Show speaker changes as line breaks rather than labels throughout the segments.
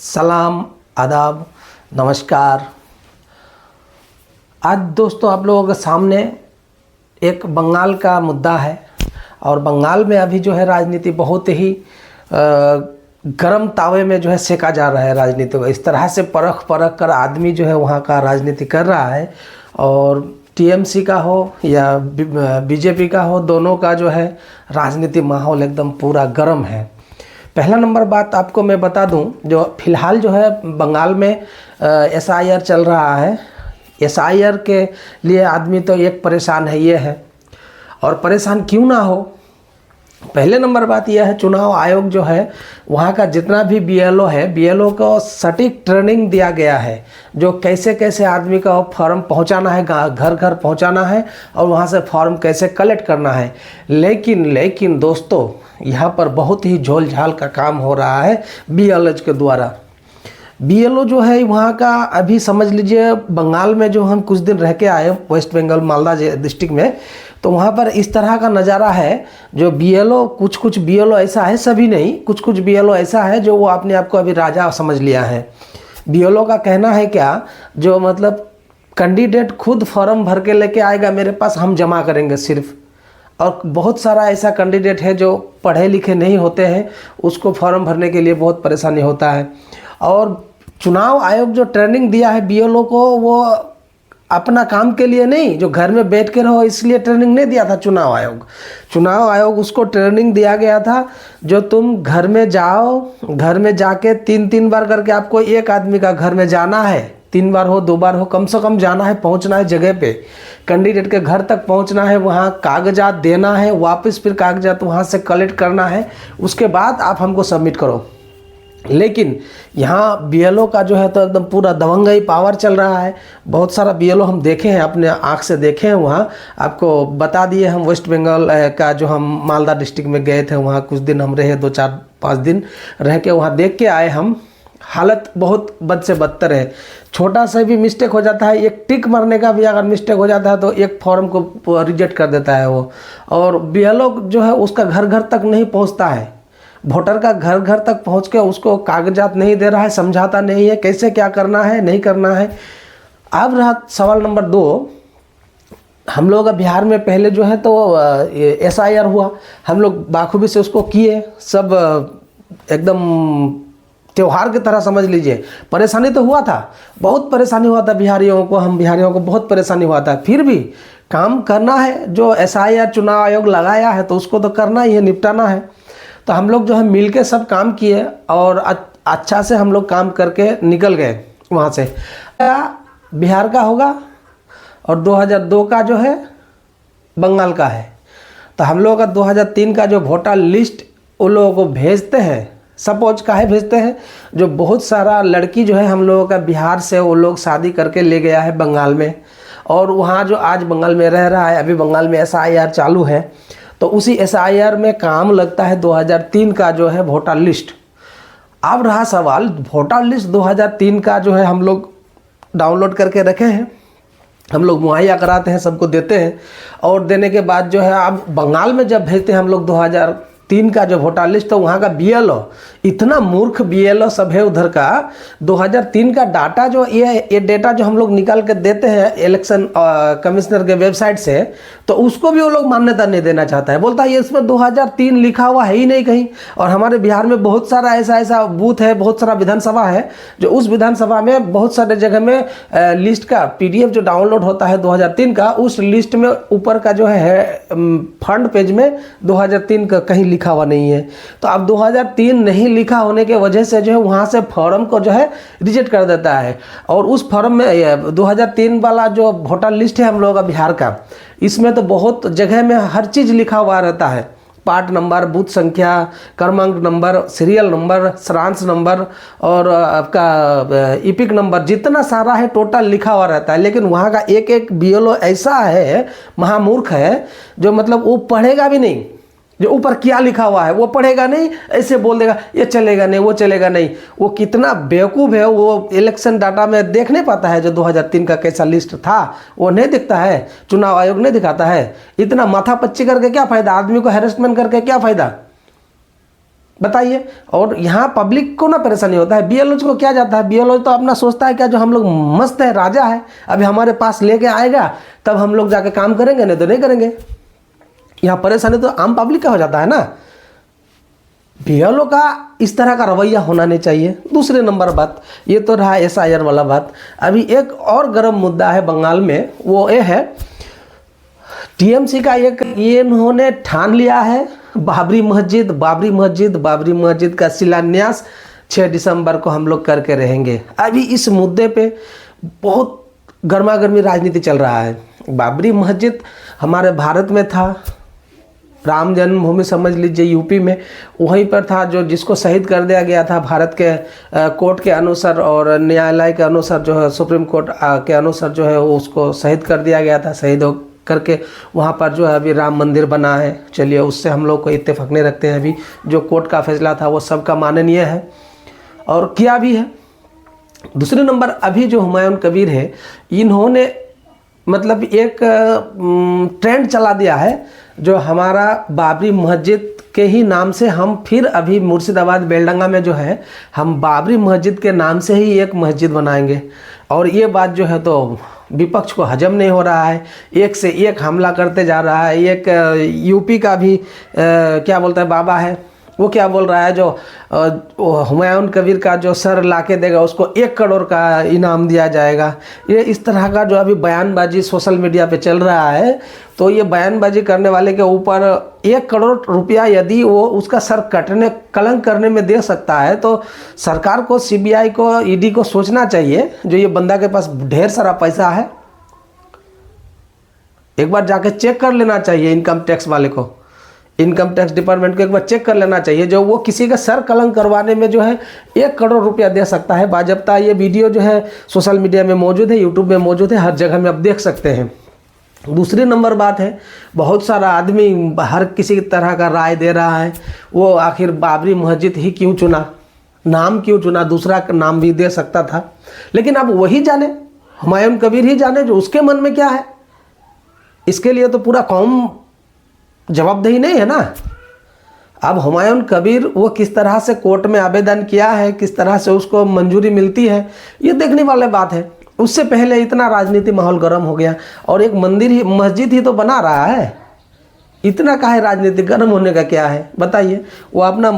सलाम, आदाब, नमस्कार। आज दोस्तों आप लोगों के सामने एक बंगाल का मुद्दा है और बंगाल में अभी जो है राजनीति बहुत ही गर्म तावे में जो है सेका जा रहा है राजनीति को। इस तरह से परख परख कर आदमी जो है वहाँ का राजनीति कर रहा है और टीएमसी का हो या बीजेपी का हो, दोनों का जो है राजनीति माहौल एकदम पूरा गर्म है। पहला नंबर बात आपको मैं बता दूं, जो फिलहाल जो है बंगाल में एसआईआर चल रहा है। एसआईआर के लिए आदमी तो एक परेशान है, ये है। और परेशान क्यों ना हो, पहले नंबर बात यह है, चुनाव आयोग जो है वहाँ का जितना भी बीएलओ है, बीएलओ को सटीक ट्रेनिंग दिया गया है, जो कैसे कैसे आदमी का फॉर्म पहुँचाना है, घर घर पहुँचाना है और वहाँ से फॉर्म कैसे कलेक्ट करना है। लेकिन दोस्तों यहाँ पर बहुत ही झोल झाल का काम हो रहा है बीएलओ के द्वारा। बीएलओ जो है वहाँ का, अभी समझ लीजिए बंगाल में जो हम कुछ दिन रह के आए, वेस्ट बंगाल मालदा डिस्ट्रिक्ट में, तो वहाँ पर इस तरह का नज़ारा है। जो बीएलओ, कुछ बीएलओ ऐसा है, सभी नहीं, कुछ बीएलओ ऐसा है जो वो अपने आप को अभी राजा समझ लिया है। बीएलओ का कहना है क्या, जो मतलब कैंडिडेट खुद फॉर्म भर के लेके आएगा मेरे पास, हम जमा करेंगे सिर्फ। और बहुत सारा ऐसा कैंडिडेट है जो पढ़े लिखे नहीं होते हैं, उसको फॉर्म भरने के लिए बहुत परेशानी होता है। और चुनाव आयोग जो ट्रेनिंग दिया है बीएलओ को, वो अपना काम के लिए नहीं, जो घर में बैठ के रहो इसलिए ट्रेनिंग नहीं दिया था चुनाव आयोग। चुनाव आयोग उसको ट्रेनिंग दिया गया था, जो तुम घर में जाओ, घर में जाके 3 बार करके आपको एक आदमी का घर में जाना है, 3 बार हो 2 बार हो, कम से कम जाना है, पहुंचना है जगह पे, कैंडिडेट के घर तक पहुंचना है, वहाँ कागजात देना है, वापस फिर कागजात वहाँ से कलेक्ट करना है, उसके बाद आप हमको सबमिट करो। लेकिन यहाँ बीएलओ का जो है तो एकदम पूरा दबंगई पावर चल रहा है। बहुत सारा बीएलओ हम देखे हैं, अपने आँख से देखे हैं। वहाँ आपको बता दिए, हम वेस्ट बंगाल का जो हम मालदा डिस्ट्रिक्ट में गए थे, वहाँ कुछ दिन हम रहे, 2-4-5 दिन रह के वहाँ देख के आए हम। हालत बहुत बद से बदतर है। छोटा सा भी मिस्टेक हो जाता है, एक टिक मारने का भी अगर मिस्टेक हो जाता है तो एक फॉर्म को रिजेक्ट कर देता है वो। और बीएलओ जो है उसका घर घर तक नहीं पहुँचता है, वोटर का घर घर तक पहुंच के उसको कागजात नहीं दे रहा है, समझाता नहीं है कैसे क्या करना है, नहीं करना है। अब रहा सवाल नंबर 2, हम लोग बिहार में पहले जो है तो एसआईआर हुआ, हम लोग बाखूबी से उसको किए, सब एकदम त्योहार की तरह समझ लीजिए। परेशानी तो हुआ था, बहुत परेशानी हुआ था बिहारियों को, हम बिहारियों को बहुत परेशानी हुआ था। फिर भी काम करना है, जो एसआईआर चुनाव आयोग लगाया है तो उसको तो करना ही है, निपटाना है। तो हम लोग जो है मिल के सब काम किए और अच्छा से हम लोग काम करके निकल गए वहाँ से। बिहार का होगा और 2002 का जो है बंगाल का है। तो हम लोगों का 2003 का जो वोटर लिस्ट उन लोगों को भेजते हैं, सपोज काहे भेजते हैं, जो बहुत सारा लड़की जो है हम लोगों का बिहार से वो लोग शादी करके ले गया है बंगाल में, और वहाँ जो आज बंगाल में रह रहा है, अभी बंगाल में एसआईआर चालू है, तो उसी एसआईआर में काम लगता है 2003 का जो है वोटर लिस्ट। अब रहा सवाल, वोटर लिस्ट 2003 का जो है हम लोग डाउनलोड करके रखे हैं, हम लोग मुहैया कराते हैं, सबको देते हैं। और देने के बाद जो है अब बंगाल में जब भेजते हैं हम लोग 2003 का जो वोटर लिस्ट, तो वहाँ का बीएलओ, इतना मूर्ख बीएलओ सब है उधर का। 2003 का डाटा जो ये डेटा जो हम लोग निकाल के देते हैं इलेक्शन कमिश्नर के वेबसाइट से, तो उसको भी वो लोग मान्यता नहीं देना चाहता है, बोलता है ये इसमें 2003 लिखा हुआ है ही नहीं कहीं। और हमारे बिहार में बहुत सारा ऐसा बूथ है, बहुत सारा विधानसभा है, जो उस विधानसभा में बहुत सारे जगह में लिस्ट का पीडीएफ जो डाउनलोड होता है 2003 का, उस लिस्ट में ऊपर का जो है फ्रंट पेज में 2003 का कहीं लिखा हुआ नहीं है। तो अब 2003 नहीं लिखा होने के वजह से जो है वहाँ से फॉर्म को जो है रिजेक्ट कर देता है। और उस फॉर्म में 2003 वाला जो वोटर लिस्ट है हम लोगों का बिहार का, इसमें तो बहुत जगह में हर चीज़ लिखा हुआ रहता है, पार्ट नंबर, बूथ संख्या, क्रमांक नंबर, सीरियल नंबर, सारांश नंबर और आपका इपिक नंबर, जितना सारा है टोटल लिखा हुआ रहता है। लेकिन वहाँ का एक बीएलओ ऐसा है, महामूर्ख है, जो मतलब वो पढ़ेगा भी नहीं, जो ऊपर क्या लिखा हुआ है वो पढ़ेगा नहीं, ऐसे बोल देगा ये चलेगा नहीं, वो चलेगा नहीं। वो कितना बेवकूफ़ है, वो इलेक्शन डाटा में देख नहीं पाता है, जो 2003 का कैसा लिस्ट था वो नहीं दिखता है, चुनाव आयोग नहीं दिखाता है। इतना माथा पच्ची करके क्या फ़ायदा, आदमी को हैरेसमेंट करके क्या फ़ायदा। बताइए। और यहाँ पब्लिक को ना परेशानी होता है, बीएलओ को क्या जाता है, बीएलओ तो अपना सोचता है क्या जो हम लोग मस्त है, राजा है, अभी हमारे पास लेके आएगा तब हम लोग जाके काम करेंगे, नहीं तो नहीं करेंगे। यहाँ परेशानी तो आम पब्लिक का हो जाता है ना। बीएलओ का इस तरह का रवैया होना नहीं चाहिए। दूसरे नंबर बात, ये तो रहा एसआईआर वाला बात। अभी एक और गर्म मुद्दा है बंगाल में, वो ये है टीएमसी का ये इन्होंने ठान लिया है बाबरी मस्जिद का शिलान्यास 6 दिसंबर को हम लोग करके रहेंगे। अभी इस मुद्दे पे बहुत गर्मा गर्मी राजनीति चल रहा है। बाबरी मस्जिद हमारे भारत में था, राम जन्मभूमि समझ लीजिए यूपी में, वहीं पर था जो जिसको शहीद कर दिया गया था भारत के कोर्ट के अनुसार और न्यायालय के अनुसार, जो है सुप्रीम कोर्ट के अनुसार जो है उसको शहीद कर दिया गया था। शहीद हो करके वहाँ पर जो है अभी राम मंदिर बना है। चलिए उससे हम लोग को इत्तेफाक नहीं रखते हैं, अभी जो कोर्ट का फैसला था वो सबका माननीय है और किया भी है। दूसरे नंबर अभी जो हुमायूं कबीर है, इन्होंने मतलब एक ट्रेंड चला दिया है, जो हमारा बाबरी मस्जिद के ही नाम से हम फिर अभी मुर्शिदाबाद बेलडंगा में जो है हम बाबरी मस्जिद के नाम से ही एक मस्जिद बनाएंगे। और ये बात जो है तो विपक्ष को हजम नहीं हो रहा है, एक से एक हमला करते जा रहा है। एक यूपी का भी क्या बोलता है बाबा है, वो क्या बोल रहा है, जो हुमायूं कबीर का जो सर लाके देगा उसको 1 करोड़ का इनाम दिया जाएगा। ये इस तरह का जो अभी बयानबाजी सोशल मीडिया पे चल रहा है, तो ये बयानबाजी करने वाले के ऊपर 1 करोड़ रुपया यदि वो उसका सर कटने कलंक करने में दे सकता है, तो सरकार को, सीबीआई को, ईडी को सोचना चाहिए, जो ये बंदा के पास ढेर सारा पैसा है, एक बार जाके चेक कर लेना चाहिए। इनकम टैक्स वाले को, इनकम टैक्स डिपार्टमेंट को एक बार चेक कर लेना चाहिए, जो वो किसी का सर कलंक करवाने में जो है 1 करोड़ रुपया दे सकता है बाजब्ता। ये वीडियो जो है सोशल मीडिया में मौजूद है, यूट्यूब में मौजूद है, हर जगह में आप देख सकते हैं। दूसरी नंबर बात है, बहुत सारा आदमी हर किसी तरह का राय दे रहा है, वो आखिर बाबरी मस्जिद ही क्यों चुना, नाम क्यों चुना, दूसरा नाम भी दे सकता था। लेकिन अब वही जाने, हुमायूं कबीर ही जाने जो उसके मन में क्या है। इसके लिए तो पूरा कौम जवाबदेही नहीं है ना। अब हुमायूं कबीर वो किस तरह से कोर्ट में आवेदन किया है, किस तरह से उसको मंजूरी मिलती है, ये देखने वाले बात है। उससे पहले इतना राजनीति माहौल गर्म हो गया, और एक मंदिर ही, मस्जिद ही तो बना रहा है, इतना काहे राजनीति गर्म होने का क्या है बताइए। वो अपना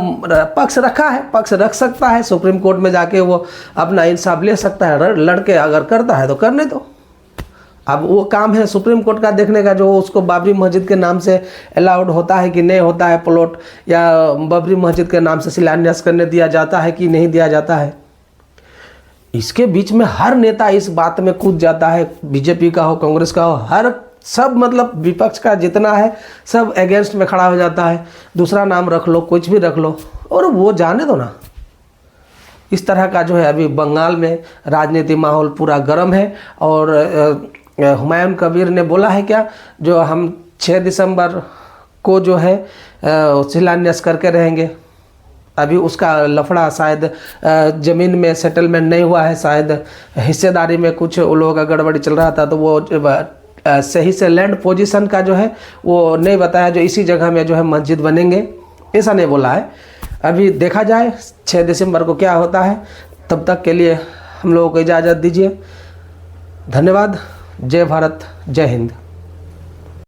पक्ष रखा है, पक्ष रख सकता है, सुप्रीम कोर्ट में जाके वो अपना इंसाफ ले सकता है, लड़के अगर करता है तो करने दो। अब वो काम है सुप्रीम कोर्ट का देखने का, जो उसको बाबरी मस्जिद के नाम से अलाउड होता है कि नहीं होता है प्लॉट, या बाबरी मस्जिद के नाम से शिलान्यास करने दिया जाता है कि नहीं दिया जाता है। इसके बीच में हर नेता इस बात में कूद जाता है, बीजेपी का हो, कांग्रेस का हो, हर सब मतलब विपक्ष का जितना है सब अगेंस्ट में खड़ा हो जाता है। दूसरा नाम रख लो, कुछ भी रख लो, और वो जाने दो ना। इस तरह का जो है अभी बंगाल में राजनीति माहौल पूरा गर्म है। और हुमायूं कबीर ने बोला है क्या, जो हम 6 दिसंबर को जो है शिलान्यास करके रहेंगे। अभी उसका लफड़ा शायद ज़मीन में सेटलमेंट नहीं हुआ है, शायद हिस्सेदारी में कुछ लोगों का गड़बड़ी चल रहा था, तो वो सही से लैंड पोजीशन का जो है वो नहीं बताया, जो इसी जगह में जो है मस्जिद बनेंगे, ऐसा नहीं बोला है। अभी देखा जाए 6 दिसंबर को क्या होता है। तब तक के लिए हम लोगों को इजाज़त दीजिए। धन्यवाद। जय भारत, जय हिंद।